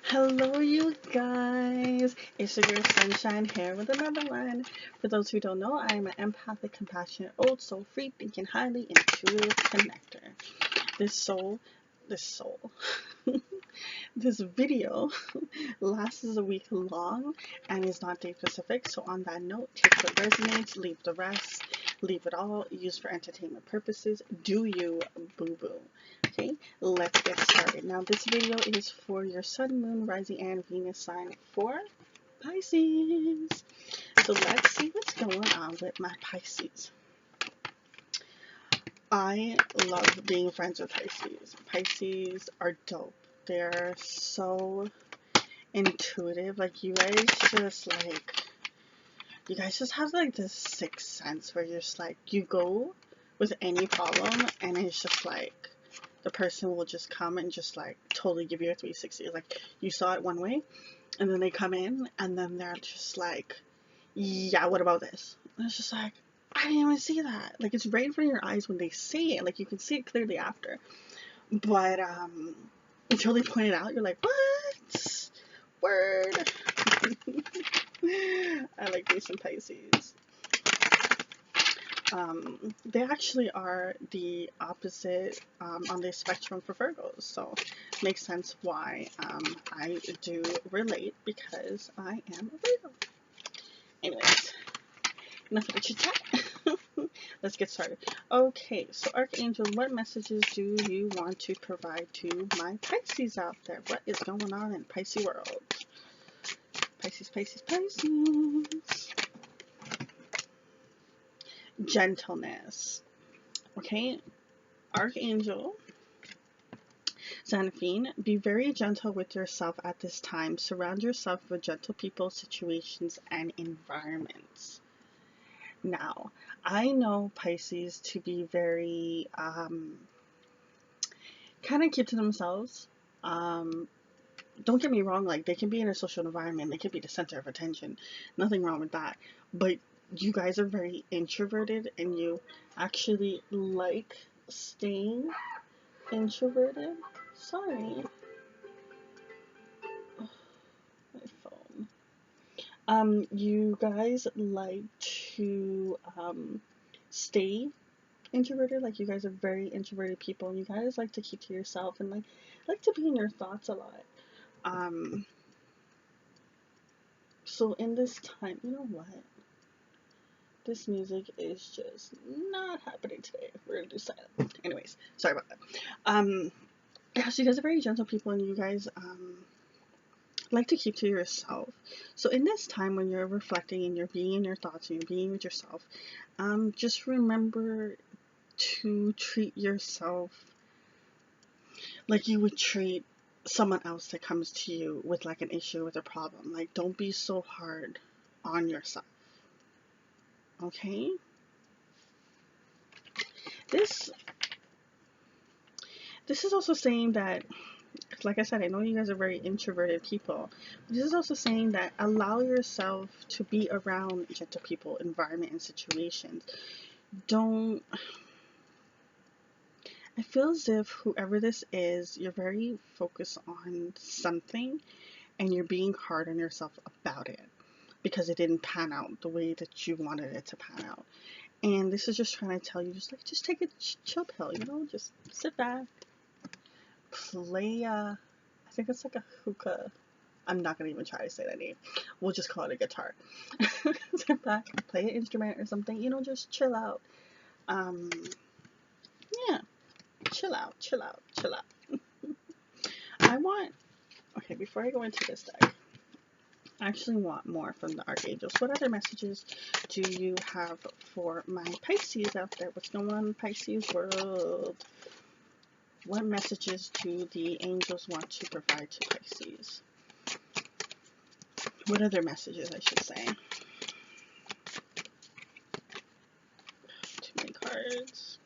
Hello, you guys. It's your girl Sunshine here with another one. For those who don't know, I am an empathic, compassionate, old soul, free thinking, highly intuitive connector. This soul, this soul, this video lasts a week long and is not day specific. So, on that note, take what resonates, leave the rest, leave it all, use for entertainment purposes. Do you, boo boo? Okay, let's get started. Now, this video is for your sun, moon, rising, and Venus sign for Pisces. So, let's see what's going on with my Pisces. I love being friends with Pisces. Pisces are dope. They're so intuitive. Like, you guys just have like this sixth sense where you're just like, you go with any problem and it's just like, the person will just come and just like totally give you a 360. Like, you saw it one way and then they come in and then they're just like, yeah, what about this? And it's just like, I didn't even see that. Like, it's right in front of your eyes when they say it. Like, you can see it clearly after. But until they point it out, you're like, what? Word. I like me some Pisces. They actually are the opposite on the spectrum for Virgos, so it makes sense why I do relate, because I am a Virgo. Anyways, enough of the chit chat. Let's get started. Okay, so Archangel, what messages do you want to provide to my Pisces out there? What is going on in Pisces world? Pisces, Pisces, Pisces. Gentleness. Okay, Archangel Xanaphine, be very gentle with yourself at this time. Surround yourself with gentle people, situations, and environments. Now, I know Pisces to be very kind of keep to themselves. Don't get me wrong, like, they can be in a social environment, they can be the center of attention. Nothing wrong with that. But you guys are very introverted and you actually like staying introverted. Sorry. My phone. You guys like to stay introverted. Like, you guys are very introverted people, and you guys like to keep to yourself and like to be in your thoughts a lot. So in this time, you know what? This music is just not happening today. We're gonna do silent. Anyways, sorry about that. Yeah, so you guys are very gentle people, and you guys like to keep to yourself. So in this time when you're reflecting and you're being in your thoughts and you're being with yourself, just remember to treat yourself like you would treat someone else that comes to you with like an issue, with a problem. Like, don't be so hard on yourself. Okay? This is also saying that, like I said, I know you guys are very introverted people. This is also saying that allow yourself to be around gentle people, environment, and situations. Don't. I feel as if whoever this is, you're very focused on something and you're being hard on yourself about it because it didn't pan out the way that you wanted it to pan out. And this is just trying to tell you, just take a chill pill, just sit back, play, I think it's like a hookah. I'm not going to even try to say that name. We'll just call it a guitar. Sit back, play an instrument or something, just chill out. Yeah, chill out. Okay, before I go into this deck, I actually want more from the Archangels. What other messages do you have for my Pisces out there? What's going on in Pisces world? What messages do the angels want to provide to Pisces? What other messages, I should say? Too many cards.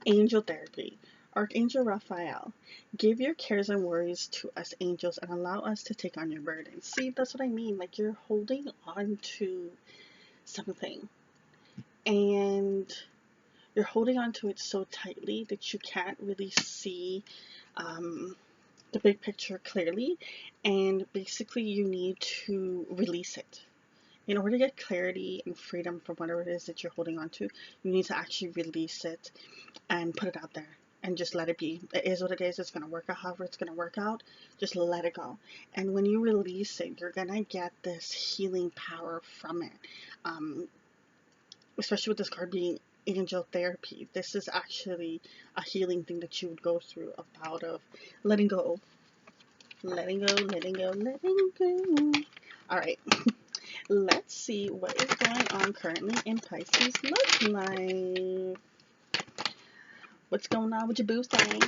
Angel therapy. Archangel Raphael, give your cares and worries to us angels and allow us to take on your burdens. See, that's what I mean. Like, you're holding on to something and you're holding on to it so tightly that you can't really see the big picture clearly, and basically you need to release it. In order to get clarity and freedom from whatever it is that you're holding on to, you need to actually release it and put it out there and just let it be. It is what it is. It's going to work out however it's going to work out. Just let it go. And when you release it, you're going to get this healing power from it. Especially with this card being angel therapy. This is actually a healing thing that you would go through, a bout of letting go. Letting go, letting go, letting go. All right. Let's see what is going on currently in Pisces love life. What's going on with your boo thing?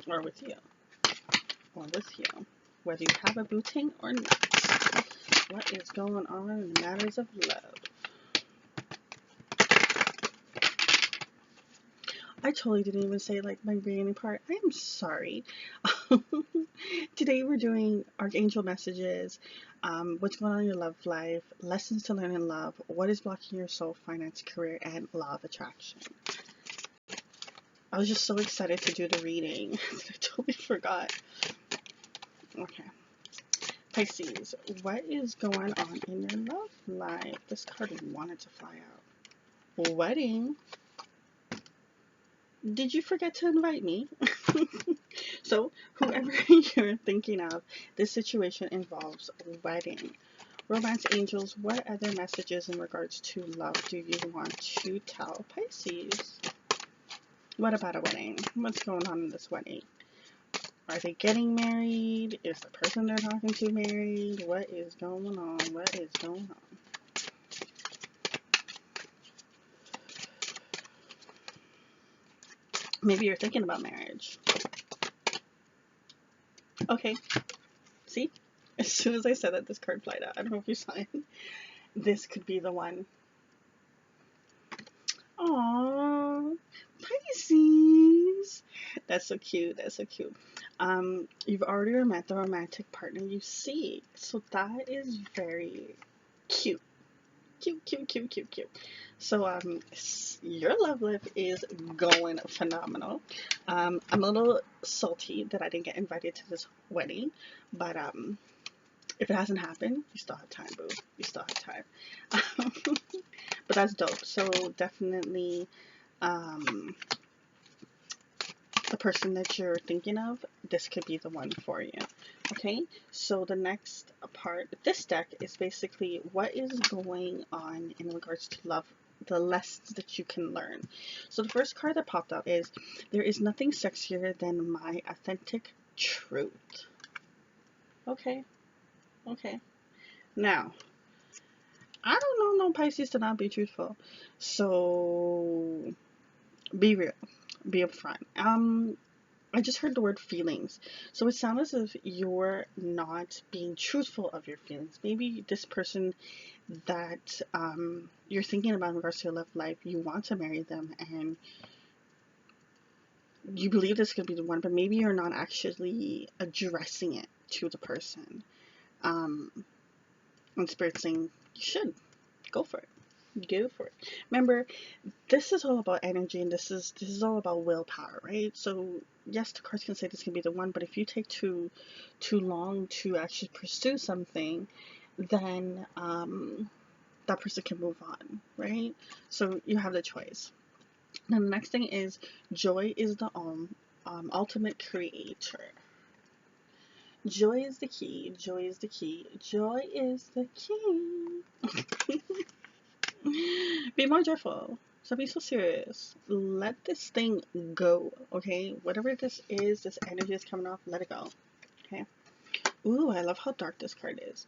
Or with you. Or with you. Whether you have a boo thing or not. What is going on in matters of love? I totally didn't even say like my beginning part. I am sorry. Today we're doing Archangel messages, what's going on in your love life, lessons to learn in love, what is blocking your soul, finance, career, and law of attraction. I was just so excited to do the reading that I totally forgot. Okay. Pisces, what is going on in your love life? This card wanted to fly out. Wedding. Did you forget to invite me? So, whoever you're thinking of, this situation involves a wedding. Romance angels, what other messages in regards to love do you want to tell Pisces? What about a wedding? What's going on in this wedding? Are they getting married? Is the person they're talking to married? What is going on? What is going on? Maybe you're thinking about marriage. Okay. See? As soon as I said that, this card flied out. I don't know if you saw it. This could be the one. Aww. Pisces. That's so cute. That's so cute. You've already met the romantic partner you seek. So that is very cute. Cute, cute, cute, cute, cute. So, your love life is going phenomenal. I'm a little salty that I didn't get invited to this wedding, but, if it hasn't happened, you still have time, boo. You still have time. But that's dope. So, definitely, the person that you're thinking of, this could be the one for you. Okay, so the next part, this deck is basically what is going on in regards to love, the lessons that you can learn. So the first card that popped up is, there is nothing sexier than my authentic truth. Okay, okay. Now, I don't know no Pisces to not be truthful. So, be real. Be upfront. I just heard the word feelings. So it sounds as if you're not being truthful of your feelings. Maybe this person that you're thinking about in regards to your love life, you want to marry them and you believe this could be the one, but maybe you're not actually addressing it to the person. And Spirit's saying, you should. Go for it. Go for it. Remember, this is all about energy, and this is all about willpower, right? So yes, the cards can say this can be the one, but if you take too long to actually pursue something, then that person can move on, right? So you have the choice. Now the next thing is, joy is the ultimate creator. Joy is the key. Joy is the key. Joy is the key. Be more joyful. So be so serious. Let this thing go, okay? Whatever this is, this energy is coming off, let it go, okay? Ooh, I love how dark this card is.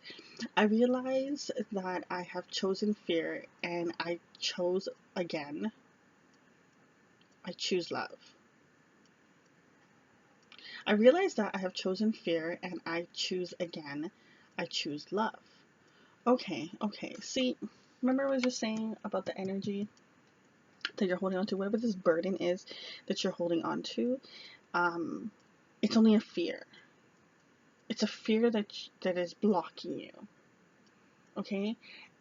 I realize that I have chosen fear and I chose again. I choose love. I realize that I have chosen fear and I choose again. I choose love. Okay, okay. See, remember I was just saying about the energy that you're holding on to, whatever this burden is that you're holding on to, it's only a fear. It's a fear that is blocking you. Okay?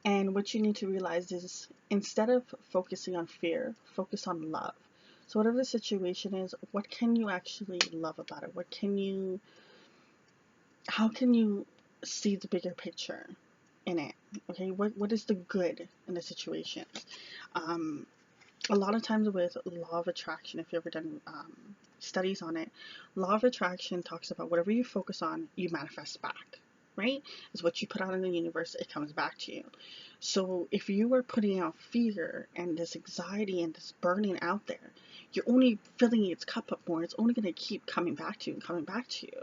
And what you need to realize is, instead of focusing on fear, focus on love. So whatever the situation is, what can you actually love about it? How can you see the bigger picture in it? Okay, what is the good in the situation? Um, a lot of times with law of attraction, if you've ever done studies on it, law of attraction talks about whatever you focus on, you manifest back, right? It's what you put out in the universe, it comes back to you. So if you are putting out fear and this anxiety and this burning out there, you're only filling its cup up more. It's only going to keep coming back to you and coming back to you.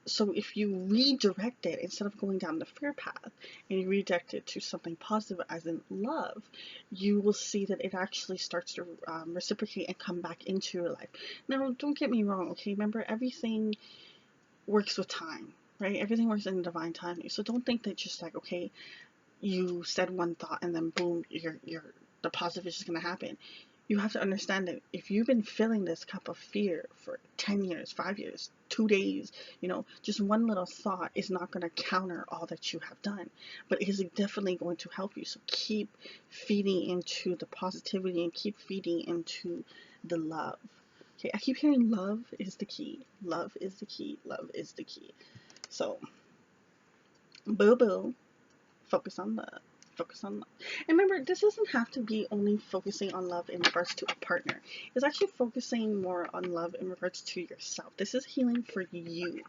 So if you redirect it, instead of going down the fear path, and you redirect it to something positive, as in love, you will see that it actually starts to reciprocate and come back into your life. Now, don't get me wrong, okay? Remember, everything works with time, right? Everything works in divine timing. So don't think that just like, okay, you said one thought and then boom, the positive is just going to happen. You have to understand that if you've been filling this cup of fear for 10 years, 5 years, 2 days, just one little thought is not going to counter all that you have done, but it is definitely going to help you. So keep feeding into the positivity and keep feeding into the love. Okay, I keep hearing love is the key. Love is the key. Love is the key. So, boo boo. Focus on love. Focus on love. And remember, this doesn't have to be only focusing on love in regards to a partner. It's actually focusing more on love in regards to yourself. This is healing for you,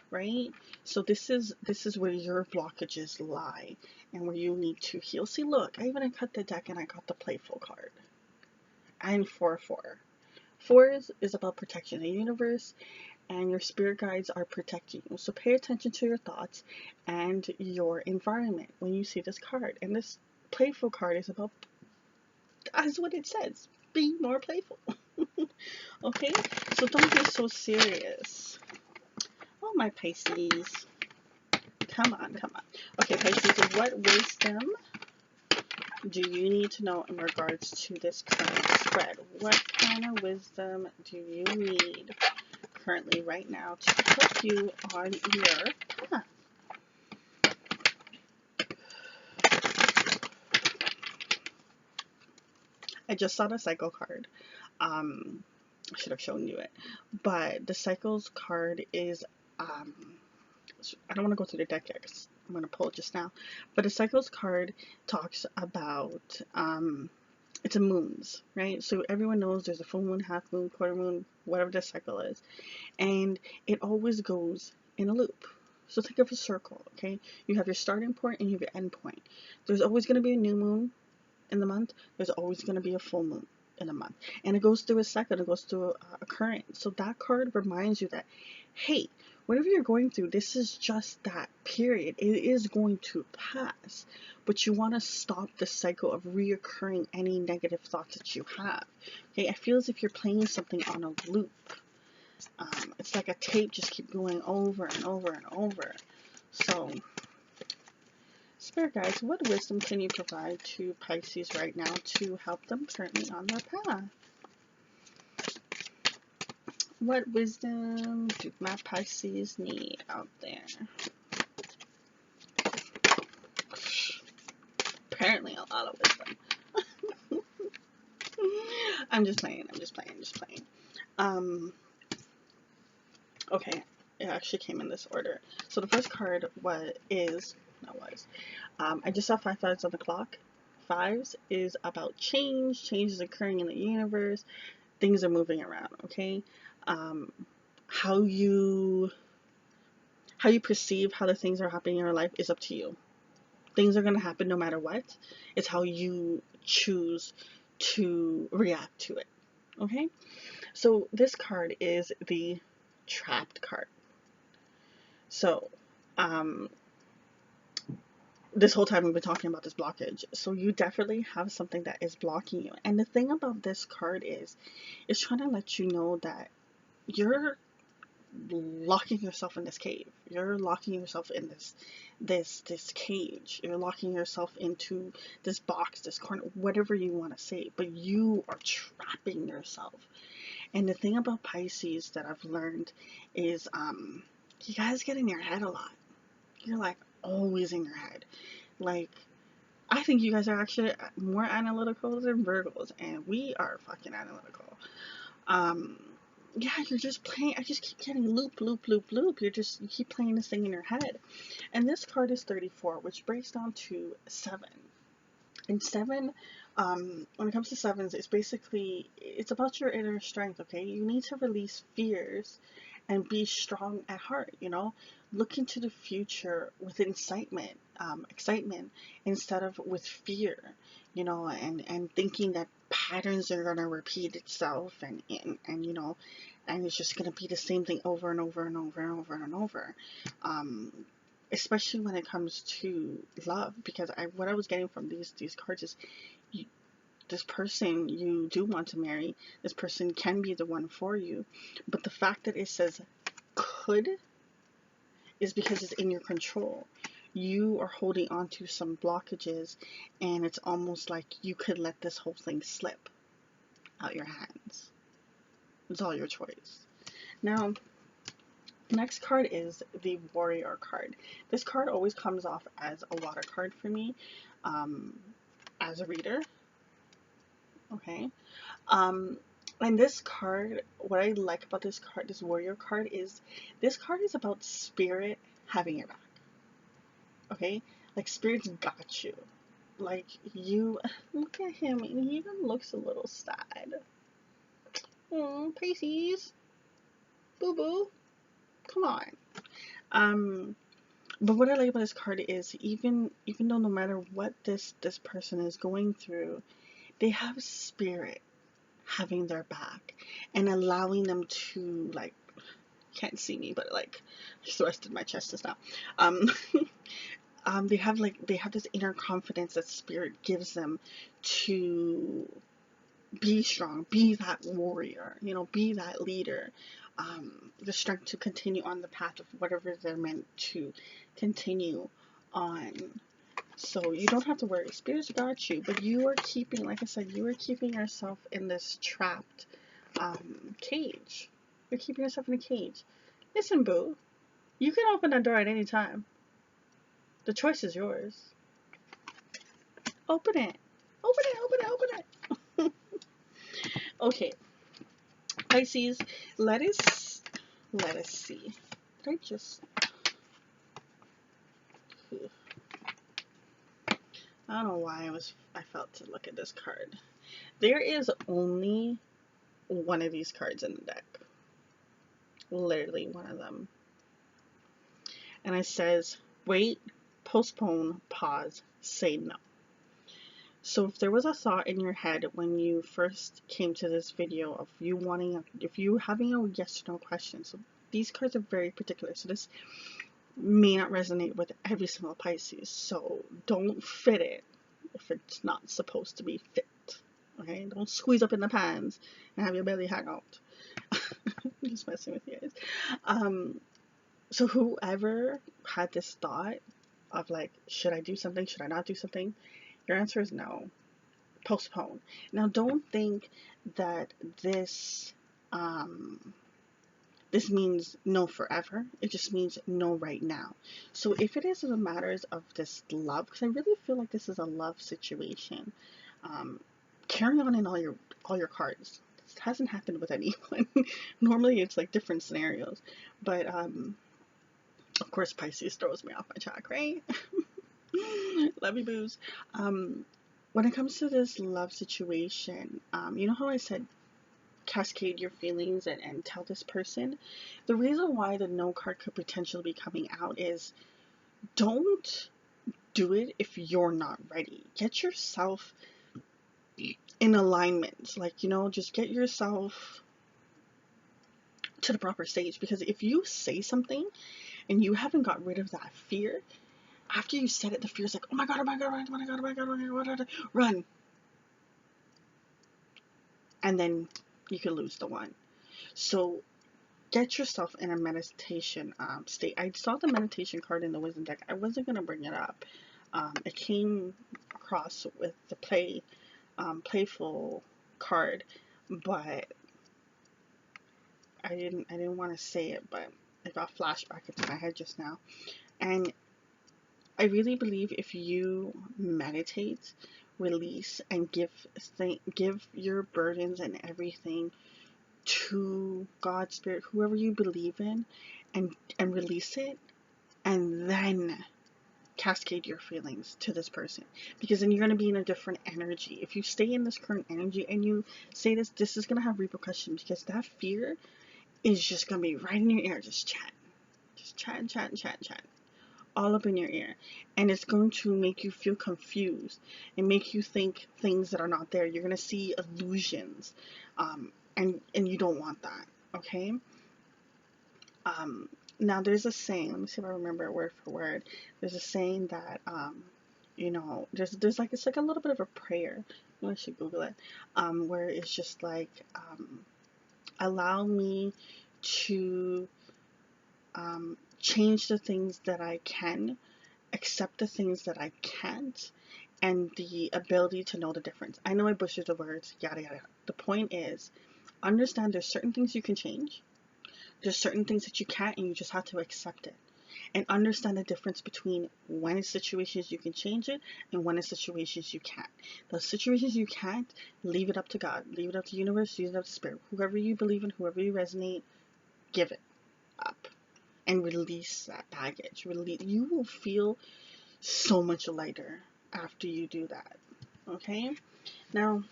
right? So this is where your blockages lie and where you need to heal. See, look, I even cut the deck and I got the playful card. I'm 4-4. 4 is about protection. The universe and your spirit guides are protecting you. So pay attention to your thoughts and your environment when you see this card. And this playful card is about, that's what it says, be more playful. Okay, so don't be so serious. Oh, my Pisces, come on. Okay, Pisces, what wisdom do you need to know in regards to this current spread? What kind of wisdom do you need currently right now to help you on your path? I just saw the cycle card. I should have shown you it, but the cycles card is, I don't want to go through the deck yet because I'm going to pull it just now, but the cycles card talks about, it's a moons, right? So everyone knows there's a full moon, half moon, quarter moon, whatever the cycle is, and it always goes in a loop. So think of a circle, okay? You have your starting point and you have your end point. There's always going to be a new moon in the month. There's always going to be a full moon in a month, and it goes through a cycle. It goes through a current. So that card reminds you that, hey, whatever you're going through, this is just that period. It is going to pass, but you want to stop the cycle of reoccurring any negative thoughts that you have. Okay, I feel as if you're playing something on a loop. It's like a tape just keep going over and over and over. So, Spirit guides, what wisdom can you provide to Pisces right now to help them currently on their path? What wisdom do my Pisces need out there? Apparently a lot of wisdom. I'm just playing. Okay, it actually came in this order. So the first card I just saw 5 5s on the clock. 5s is about change. Change is occurring in the universe. Things are moving around, okay? How you perceive how the things are happening in your life is up to you. Things are going to happen no matter what. It's how you choose to react to it, okay? So this card is the Trapped card. So, this whole time we've been talking about this blockage. So you definitely have something that is blocking you. And the thing about this card is, it's trying to let you know that you're locking yourself in this cave. You're locking yourself in this cage. You're locking yourself into this box, this corner, whatever you want to say. But you are trapping yourself. And the thing about Pisces that I've learned is, you guys get in your head a lot. You're like always in your head. Like, I think you guys are actually more analytical than Virgos, and we are fucking analytical. Um, yeah, you're just playing. I just keep getting loop, loop, loop, loop. You keep playing this thing in your head. And this card is 34, which breaks down to 7. And 7, when it comes to sevens, it's about your inner strength, okay? You need to release fears and be strong at heart, you know? Look into the future with excitement, instead of with fear, you know, and thinking that patterns are going to repeat itself and it's just going to be the same thing over and over and over and over and over. Um, Especially when it comes to love, because what I was getting from these cards is you, this person you do want to marry, this person can be the one for you, but the fact that it says could is because it's in your control. You are holding on to some blockages, and it's almost like you could let this whole thing slip out your hands. It's all your choice. Now, next card is the Warrior card. This card always comes off as a water card for me, um, as a reader. Okay. Um, and this card, what I like about this card, this Warrior card, is this card is about spirit having your back. Okay? Like, spirit's got you. Like, you, look at him, and he even looks a little sad. Oh, Pisces. Boo boo. Come on. Um, But what I like about this card is even though no matter what this person is going through, they have spirit having their back and allowing them to, like, can't see me, but like I thrusted my chest just now. Um they have this inner confidence that spirit gives them to be strong, be that warrior, you know, be that leader, the strength to continue on the path of whatever they're meant to continue on. So you don't have to worry. Spirit's got you, but you are keeping, like I said, you are keeping yourself in this trapped cage. You're keeping yourself in a cage. Listen, boo, you can open that door at any time. The choice is yours. Open it. Open it, open it, open it. Okay, Pisces, let us see. Did I just... I don't know why I felt to look at this card. There is only one of these cards in the deck. Literally one of them. And it says, wait, postpone, pause, say no. So if there was a thought in your head when you first came to this video of you if you having a yes or no question, so these cards are very particular, so this may not resonate with every single Pisces, so don't fit it if it's not supposed to be fit. Okay, don't squeeze up in the pants and have your belly hang out. I'm just messing with you guys. So whoever had this thought of like, should I do something, should I not do something, your answer is no. Postpone. Now don't think that this means no forever. It just means no right now. So if it is the matters of this love, because I really feel like this is a love situation, carry on in all your cards. This hasn't happened with anyone. Normally it's like different scenarios, but of course Pisces throws me off my track, right? Love you, boos. When it comes to this love situation, you know how I said cascade your feelings and tell this person? The reason why the no card could potentially be coming out is don't do it if you're not ready. Get yourself in alignment. Like, you know, just get yourself to the proper stage, because if you say something and you haven't got rid of that fear, after you said it, the fear's like, oh my god, oh my god, oh my god, oh my god, oh my god, run. And then you can lose the one. So get yourself in a meditation state. I saw the meditation card in the wisdom deck. I wasn't going to bring it up. It came across with the playful card, but I didn't want to say it, but it got flashback into my head just now. And I really believe if you meditate, release, and give your burdens and everything to God, Spirit, whoever you believe in, and release it, and then cascade your feelings to this person, because then you're going to be in a different energy. If you stay in this current energy and you say this is going to have repercussions, because that fear is just going to be right in your ear, just chat all up in your ear, and it's going to make you feel confused and make you think things that are not there. You're going to see illusions, and you don't want that. Okay. Now there's a saying, let me see if I remember it word for word. There's a saying that, there's like, it's like a little bit of a prayer. I should Google it. Where it's just like, allow me to, change the things that I can, accept the things that I can't, and the ability to know the difference. I know I butchered the words, yada yada. The point is, understand there's certain things you can change. There's certain things that you can't, and you just have to accept it. And understand the difference between when in situations you can change it and when in situations you can't. Those situations you can't, leave it up to God. Leave it up to the universe, leave it up to spirit. Whoever you believe in, whoever you resonate, give it up. And release that baggage. You will feel so much lighter after you do that. Okay? Now,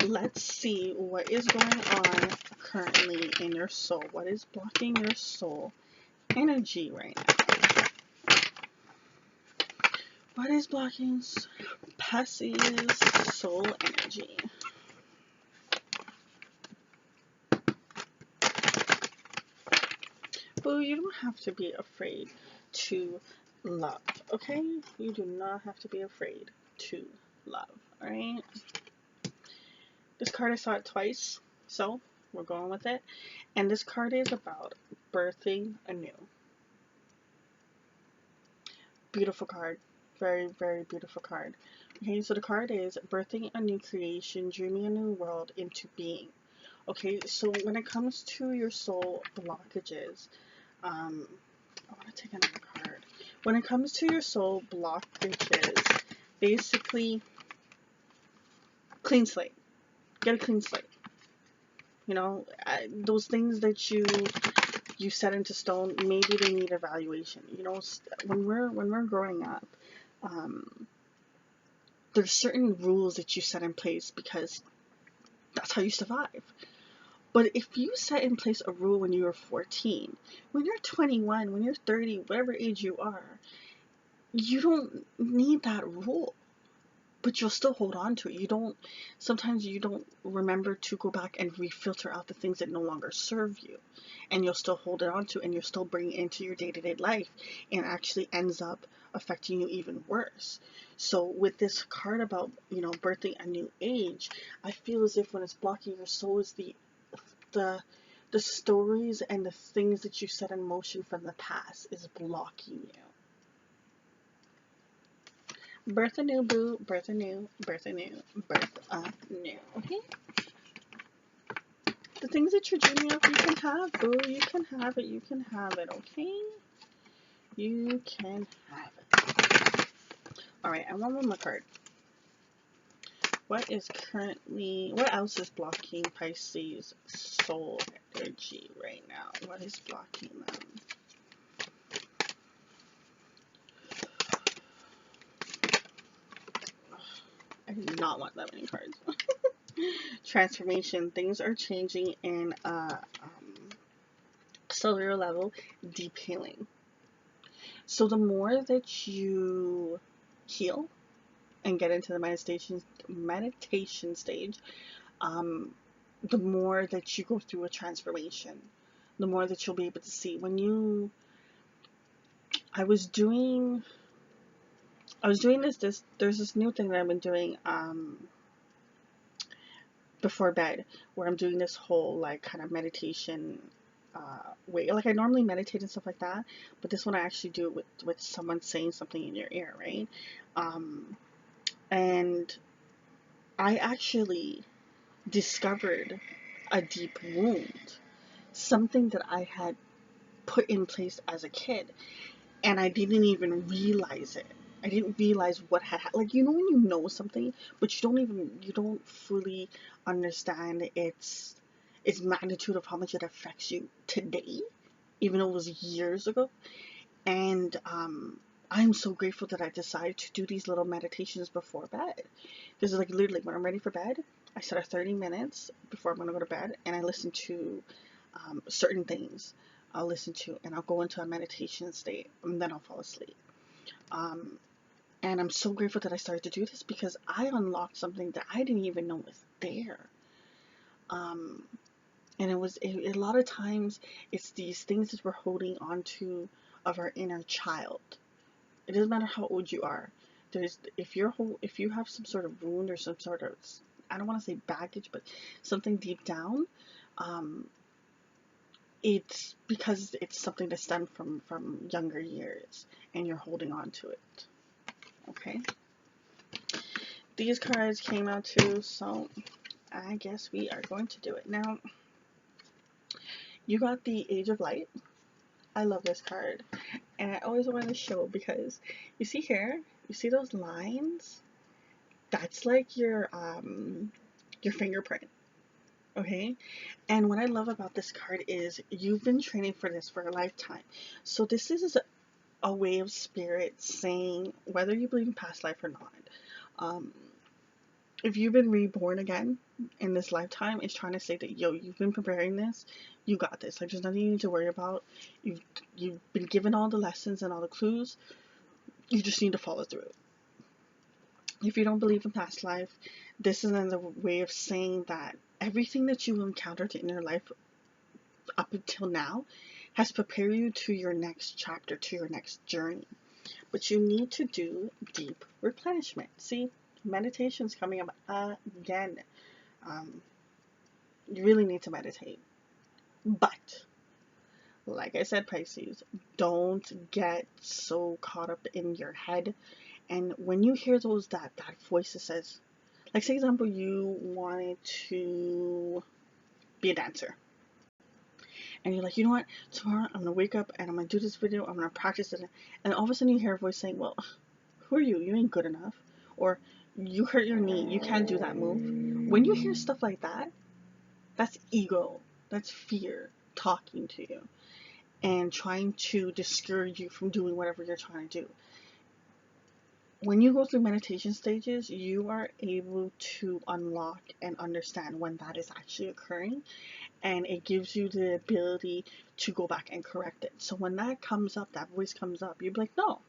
let's see what is going on currently in your soul. What is blocking your soul energy right now? What is blocking Pisces soul energy? Boo, you don't have to be afraid to love, okay? You do not have to be afraid to love, alright? This card, I saw it twice, so we're going with it. And this card is about birthing anew. Beautiful card. Very, very beautiful card. Okay, so the card is birthing a new creation, dreaming a new world into being. Okay, so when it comes to your soul blockages, I want to take another card. When it comes to your soul blockages, basically, clean slate. Get a clean slate. You know, those things that you set into stone, maybe they need evaluation. You know, when we're growing up, there's certain rules that you set in place because that's how you survive. But if you set in place a rule when you were 14, when you're 21, when you're 30, whatever age you are, you don't need that rule. But you'll still hold on to it. Sometimes you don't remember to go back and refilter out the things that no longer serve you. And you'll still hold it on to, and you'll still bring it into your day-to-day life, and actually ends up affecting you even worse. So with this card about, birthing a new age, I feel as if when it's blocking your soul is the stories and the things that you set in motion from the past is blocking you. Birth anew, boo. Birth anew. Birth anew. Birth anew. Okay? The things that you're dreaming of, you can have, boo. You can have it. You can have it, okay? You can have it. Alright, I want one more card. What else is blocking Pisces soul energy right now? What is blocking them? I do not want that many cards. Transformation. Things are changing in a cellular level. Deep healing. So the more that you heal and get into the meditation stage, the more that you go through a transformation, the more that you'll be able to see. I was doing this, there's this new thing that I've been doing, before bed, where I'm doing this whole, like, kind of meditation, way. Like, I normally meditate and stuff like that, but this one I actually do it with someone saying something in your ear, right? And I actually discovered a deep wound, something that I had put in place as a kid. and I didn't even realize it. I didn't realize what had like, you know, when you know something but you don't fully understand its magnitude of how much it affects you today, even though it was years ago. And I'm so grateful that I decided to do these little meditations before bed. This is like literally when I'm ready for bed, I set a 30 minutes before I'm gonna go to bed, and I listen to certain things. I'll listen to, and I'll go into a meditation state, and then I'll fall asleep. And I'm so grateful that I started to do this because I unlocked something that I didn't even know was there. Um, and a lot of times it's these things that we're holding on to of our inner child. It doesn't matter how old you are. If you have some sort of wound or some sort of, I don't want to say baggage, but something deep down, it's because it's something that stemmed from younger years, and you're holding on to it. Okay. These cards came out too, so I guess we are going to do it. Now, you got the Age of Light. I love this card, and I always wanted to show because you see here, you see those lines? That's like your fingerprint. Okay? And what I love about this card is you've been training for this for a lifetime. So this is a way of spirit saying, whether you believe in past life or not, if you've been reborn again in this lifetime, it's trying to say that, yo, you've been preparing this, you got this. Like, there's nothing you need to worry about. You've been given all the lessons and all the clues. You just need to follow through. If you don't believe in past life, this is another way of saying that everything that you encountered in your life up until now has prepared you to your next chapter, to your next journey. But you need to do deep replenishment. See, meditation's coming up again. You really need to meditate. But, like I said, Pisces, don't get so caught up in your head. And when you hear that voice that says, like, say example, you wanted to be a dancer. And you're like, you know what, tomorrow I'm going to wake up and I'm going to do this video, I'm going to practice it. And all of a sudden you hear a voice saying, well, who are you? You ain't good enough. Or you hurt your knee, you can't do that move. When you hear stuff like that, that's ego. That's fear talking to you and trying to discourage you from doing whatever you're trying to do. When you go through meditation stages, you are able to unlock and understand when that is actually occurring, and it gives you the ability to go back and correct it. So when that comes up, that voice comes up, you'll be like, no,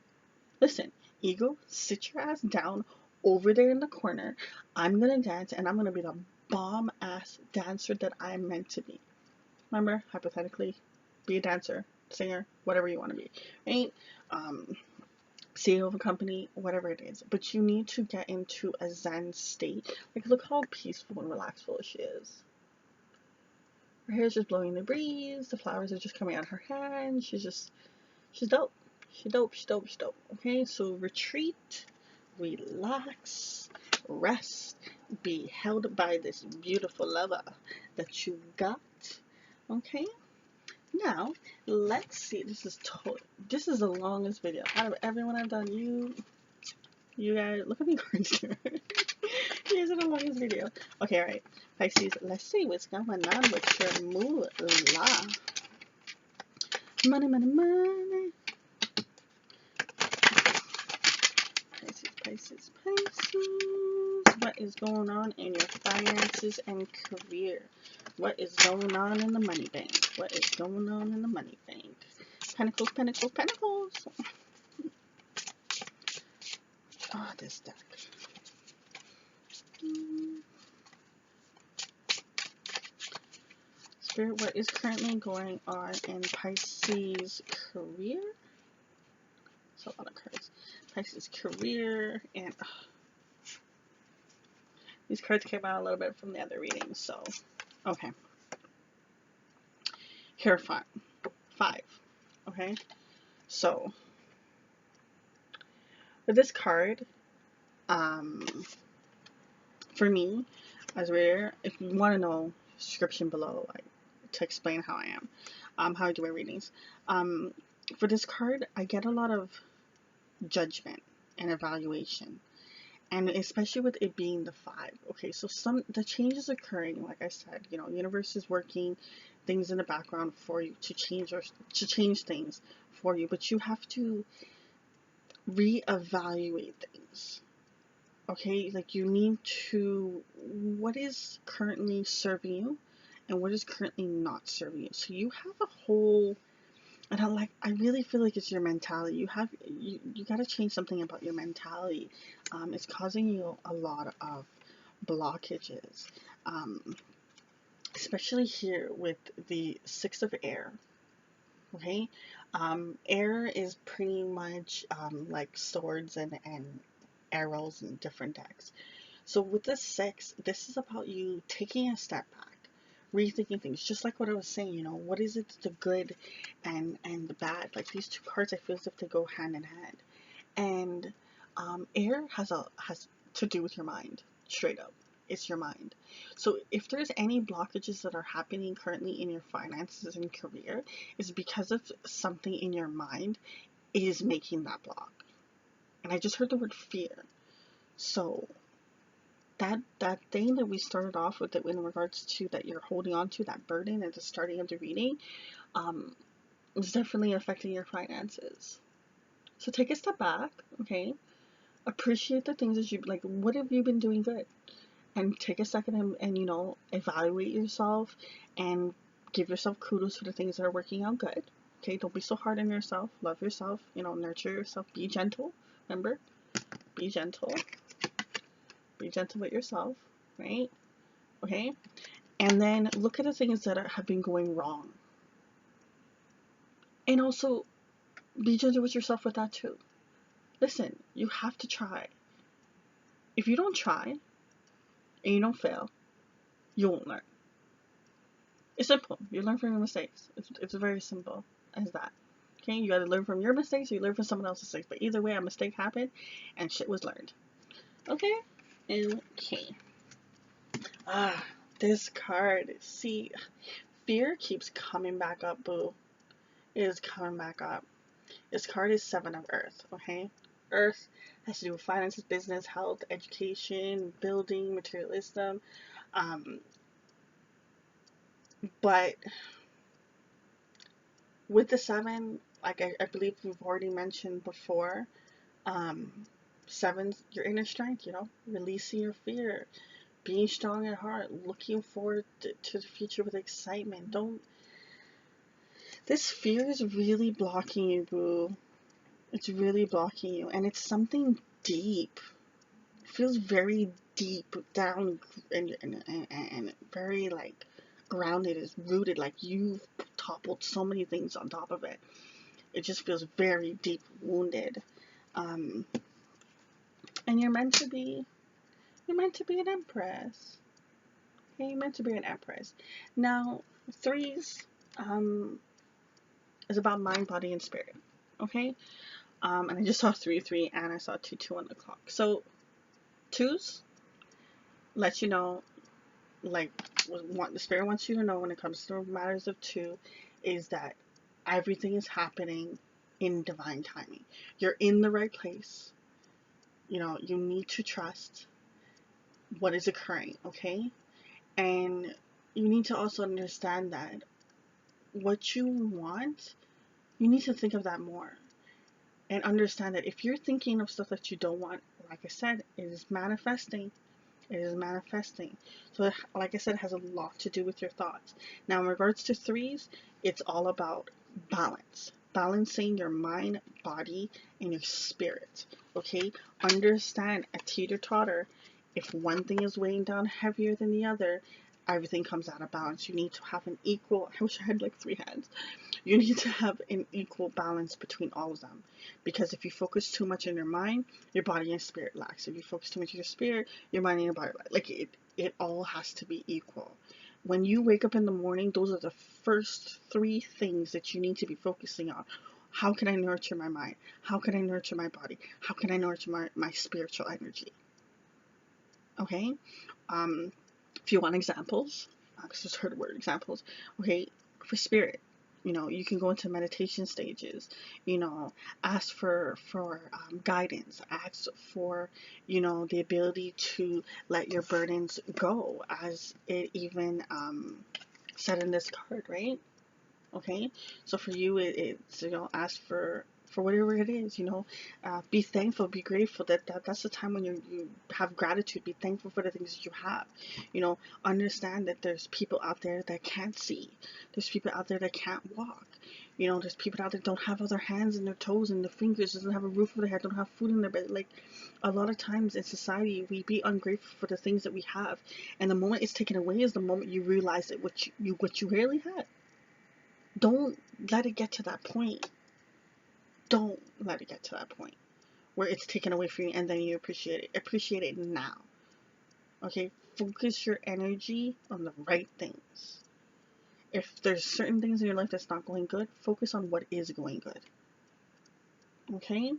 listen, ego, sit your ass down over there in the corner. I'm gonna dance, and I'm gonna be the bomb ass dancer that I'm meant to be. Remember, hypothetically, be a dancer, singer, whatever you want to be, right? CEO of a company, whatever it is. But you need to get into a Zen state. Like, look how peaceful and relaxful she is. Her hair is just blowing in the breeze. The flowers are just coming out of her hand. She's dope. She's dope. Okay, so retreat, relax, rest, be held by this beautiful lover that you got. Okay. Now, let's see. This is the longest video out of everyone I've done. You guys, look at me cards here. Here's the longest video. Okay, alright. Pisces, let's see what's going on with your moolah. Money. Pisces. What is going on in your finances and career? What is going on in the money bank? What is going on in the money bank? Pentacles. Oh, this deck. Spirit, what is currently going on in Pisces career? That's a lot of cards. Pisces career, and these cards came out a little bit from the other readings, so okay. Hierophant 5. Okay, so with this card, for me as a reader, if you want to know, description below, like, to explain how I am, how I do my readings. For this card, I get a lot of judgment and evaluation. And especially with it being the 5. Okay, so the change is occurring, like I said, universe is working things in the background for you to change things for you, but you have to reevaluate things. Okay, like you need to, what is currently serving you and what is currently not serving you. So you have a whole, and I really feel like it's your mentality. You got to change something about your mentality. It's causing you a lot of blockages, um, especially here with the 6 of air. Okay, air is pretty much like swords and arrows and different decks. So with this 6, this is about you taking a step back, rethinking things. Just like what I was saying, what is it, the good and the bad? Like these 2 cards, I feel as if they go hand in hand. And air has to do with your mind, straight up. It's your mind. So if there's any blockages that are happening currently in your finances and career, it's because of something in your mind is making that block. And I just heard the word fear. So that thing that we started off with, that in regards to that you're holding on to, that burden at the starting of the reading, is definitely affecting your finances. So take a step back, okay? Appreciate the things that you like. What have you been doing good? And take a second and evaluate yourself and give yourself kudos for the things that are working out good. Okay, don't be so hard on yourself. Love yourself. Nurture yourself. Be gentle. Remember, be gentle. Be gentle with yourself, right? Okay. And then look at the things that have been going wrong. And also be gentle with yourself with that too. Listen, you have to try. If you don't try and you don't fail, you won't learn. It's simple. You learn from your mistakes. It's very simple as that. Okay, you gotta learn from your mistakes, you learn from someone else's mistakes. But either way, a mistake happened and shit was learned. Okay? Okay. This card. See, fear keeps coming back up, boo. It is coming back up. This card is 7 of Earth, okay? Earth has to do with finances, business, health, education, building, materialism. But with the 7, like I believe we've already mentioned before, 7's your inner strength, releasing your fear, being strong at heart, looking forward to the future with excitement. This fear is really blocking you, boo. It's really blocking you, and it's something deep. It feels very deep down and very like grounded, is rooted, like you've toppled so many things on top of it. It just feels very deep wounded. And you're meant to be an empress. Okay, you're meant to be an empress. Now, 3s is about mind, body, and spirit. Okay? And I just saw 3 and I saw 2 on the clock. So 2s let you know, like what the spirit wants you to know when it comes to matters of 2 is that everything is happening in divine timing. You're in the right place. You need to trust what is occurring, okay? And you need to also understand that what you want, you need to think of that more. And understand that if you're thinking of stuff that you don't want, like I said, it is manifesting. It is manifesting. So, like I said, it has a lot to do with your thoughts. Now, in regards to 3s, it's all about balance. Balancing your mind, body, and your spirit. Okay? Understand a teeter-totter. If one thing is weighing down heavier than the other, everything comes out of balance. You need to have an equal, I wish I had like 3 hands. You need to have an equal balance between all of them. Because if you focus too much on your mind, your body and spirit lacks. If you focus too much on your spirit, your mind and your body lacks. Like it all has to be equal. When you wake up in the morning, those are the first 3 things that you need to be focusing on. How can I nurture my mind? How can I nurture my body? How can I nurture my spiritual energy? Okay? If you want examples, I just heard the word examples. Okay, for spirit, You know, you can go into meditation stages, you know, ask for guidance, ask for, you know, the ability to let your burdens go, as it even said in this card, right? Okay, so for you, it's, you know, ask for whatever it is, you know, be thankful, be grateful. That's the time when you have gratitude. Be thankful for the things that you have, you know. Understand that there's people out there that can't see, there's people out there that can't walk, you know, there's people out there that don't have other hands and their toes and their fingers, doesn't have a roof over their head, don't have food in their bed. Like, a lot of times in society we be ungrateful for the things that we have, and the moment it's taken away is the moment you realize that what you really had. Don't let it get to that point. Don't let it get to that point where it's taken away from you and then you appreciate it. Appreciate it now. Okay? Focus your energy on the right things. If there's certain things in your life that's not going good, focus on what is going good. Okay?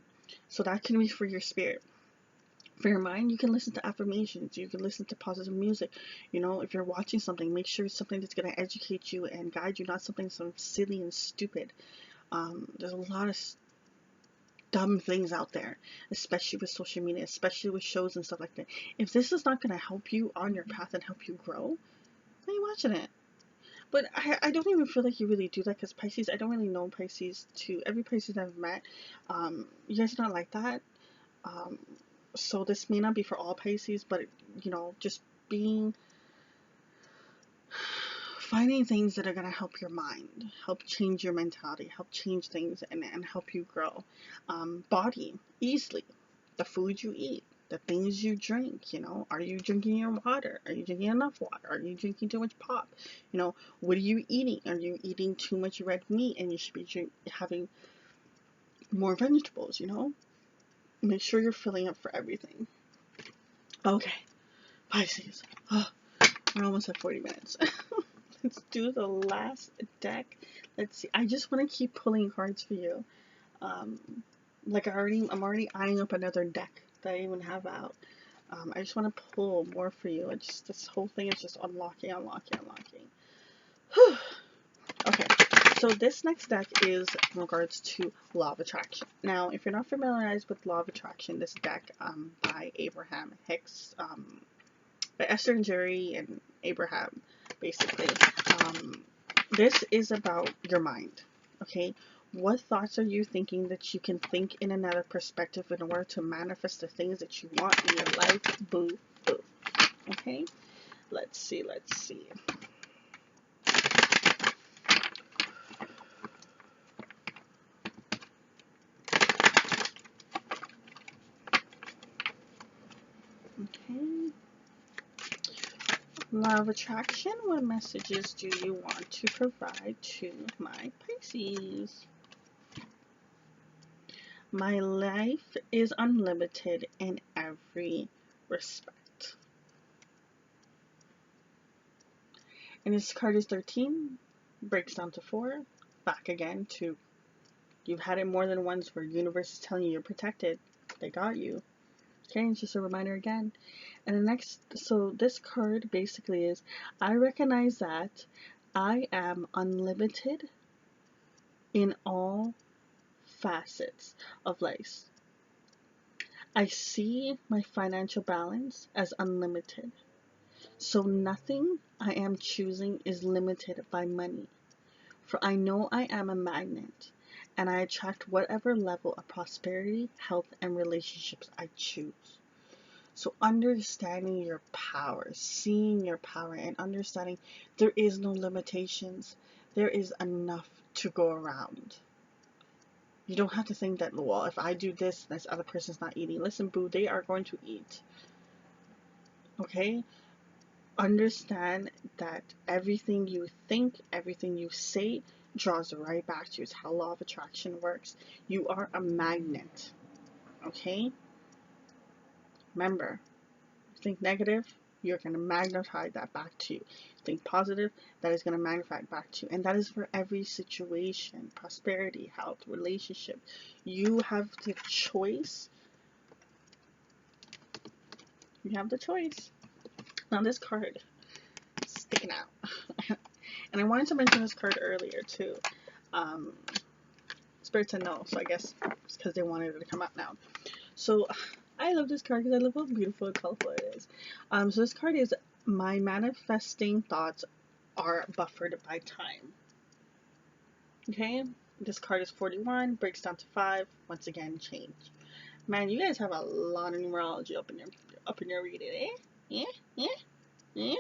So that can be for your spirit. For your mind, you can listen to affirmations. You can listen to positive music. You know, if you're watching something, make sure it's something that's going to educate you and guide you, not something so silly and stupid. There's a lot of dumb things out there, especially with social media, especially with shows and stuff like that. If this is not going to help you on your path and help you grow, why are you watching it? But I don't even feel like you really do that, because Pisces, I don't really know Pisces. To every Pisces I've met, you guys are not like that. Um, so this may not be for all Pisces, but, you know, just finding things that are going to help your mind, help change your mentality, help change things, and help you grow. Body, easily. The food you eat, the things you drink, you know, are you drinking your water? Are you drinking enough water? Are you drinking too much pop? You know, what are you eating? Are you eating too much red meat and you should be having more vegetables, you know? Make sure you're filling up for everything. Okay, Pisces. Oh, we're almost at 40 minutes. Let's do the last deck. Let's see. I just want to keep pulling cards for you. Like I'm already eyeing up another deck that I even have out. I just want to pull more for you. This whole thing is just unlocking. Whew. Okay, so this next deck is in regards to Law of Attraction. Now, if you're not familiarized with Law of Attraction, this deck by Abraham Hicks, by Esther and Jerry and Abraham, basically. This is about your mind, okay? What thoughts are you thinking that you can think in another perspective in order to manifest the things that you want in your life? Boo, boo. Okay? Let's see. Okay. Law of Attraction, what messages do you want to provide to my Pisces? My life is unlimited in every respect. And this card is 13, breaks down to 4, back again to you've had it more than once where universe is telling you you're protected. They got you. Okay, it's just a reminder again. And the next, so this card basically is, I recognize that I am unlimited in all facets of life. I see my financial balance as unlimited. So nothing I am choosing is limited by money. For I know I am a magnet, and I attract whatever level of prosperity, health, and relationships I choose. So understanding your power, seeing your power, and understanding there is no limitations. There is enough to go around. You don't have to think that, well, if I do this other person's not eating. Listen, boo, they are going to eat. Okay? Understand that everything you think, everything you say draws right back to you. It's how Law of Attraction works. You are a magnet. Okay? Remember, think negative, you're going to magnify that back to you. Think positive, that is going to magnify it back to you. And that is for every situation, prosperity, health, relationship. You have the choice. You have the choice. Now this card is sticking out. And I wanted to mention this card earlier too. Spirit said no, so I guess it's because they wanted it to come out now. So I love this card because I love how beautiful and colorful it is. So this card is my manifesting thoughts are buffered by time. Okay, this card is 41, breaks down to 5. Once again, change. Man, you guys have a lot of numerology up in your reading, eh?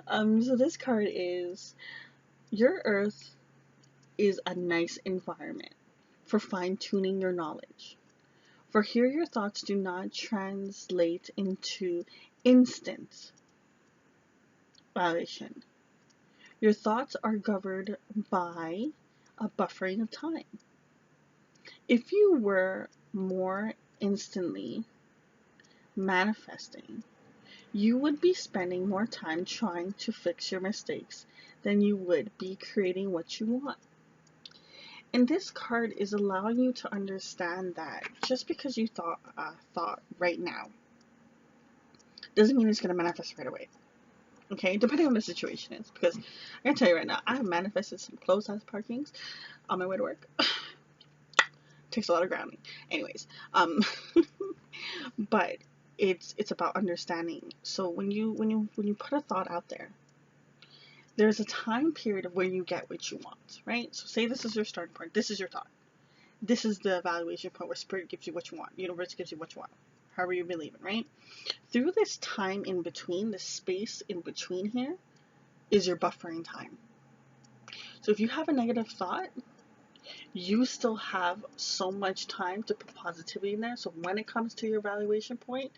So this card is your Earth is a nice environment for fine-tuning your knowledge. For here your thoughts do not translate into instant validation. Your thoughts are governed by a buffering of time. If you were more instantly manifesting, you would be spending more time trying to fix your mistakes than you would be creating what you want. And this card is allowing you to understand that just because you thought right now doesn't mean it's going to manifest right away. Okay, depending on the situation is. Because I can tell you right now, I have manifested some closed-house parkings on my way to work. Takes a lot of grounding. Anyways, but it's about understanding. So when you put a thought out there, there's a time period of when you get what you want, right? So say this is your starting point. This is your thought. This is the evaluation point where spirit gives you what you want. Universe gives you what you want. However you believe in, right? Through this time in between, the space in between here is your buffering time. So if you have a negative thought, you still have so much time to put positivity in there. So when it comes to your evaluation point,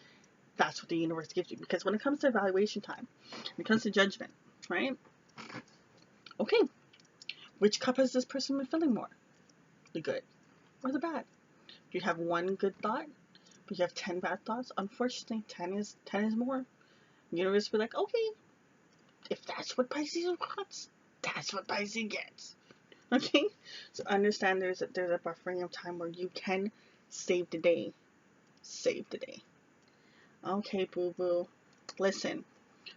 that's what the universe gives you. Because when it comes to evaluation time, when it comes to judgment, right? Okay, which cup has this person been filling more? The good or the bad? If you have one good thought, but you have 10 bad thoughts, unfortunately, 10 is more. The universe will be like, okay, if that's what Pisces wants, that's what Pisces gets. Okay? So understand there's a buffering of time where you can save the day. Save the day. Okay, boo-boo. Listen.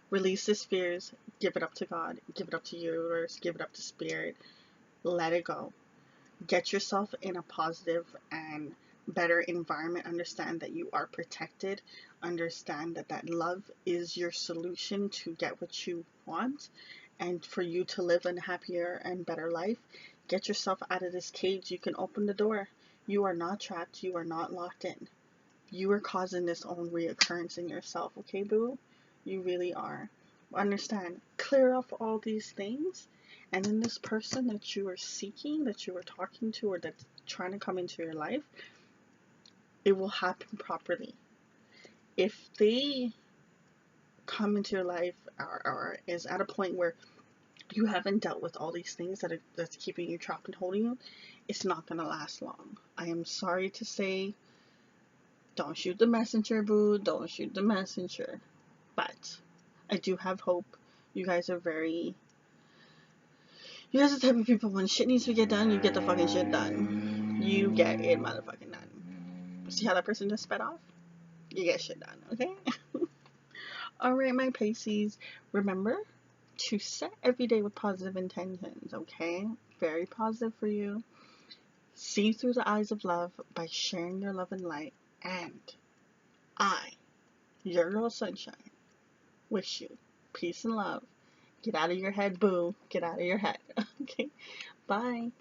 Release the fears. Give it up to God. Give it up to universe. Give it up to spirit. Let it go. Get yourself in a positive and better environment. Understand that you are protected. Understand that love is your solution to get what you want and for you to live a happier and better life. Get yourself out of this cage. You can open the door. You are not trapped. You are not locked in. You are causing this own reoccurrence in yourself, okay, boo? You really are. Understand. Clear up all these things, and then this person that you are seeking, that you are talking to, or that's trying to come into your life, it will happen properly. If they come into your life or is at a point where you haven't dealt with all these things that's keeping you trapped and holding you, it's not going to last long. I am sorry to say, don't shoot the messenger, boo. Don't shoot the messenger. But I do have hope. You guys are the type of people, when shit needs to get done, you get the fucking shit done. You get it motherfucking done. See how that person just sped off? You get shit done, okay? Alright, my Pisces. Remember to set every day with positive intentions, okay? Very positive for you. See through the eyes of love by sharing your love and light. And I, your girl Sunshine, wish you peace and love. Get out of your head, boo. Get out of your head. Okay? Bye.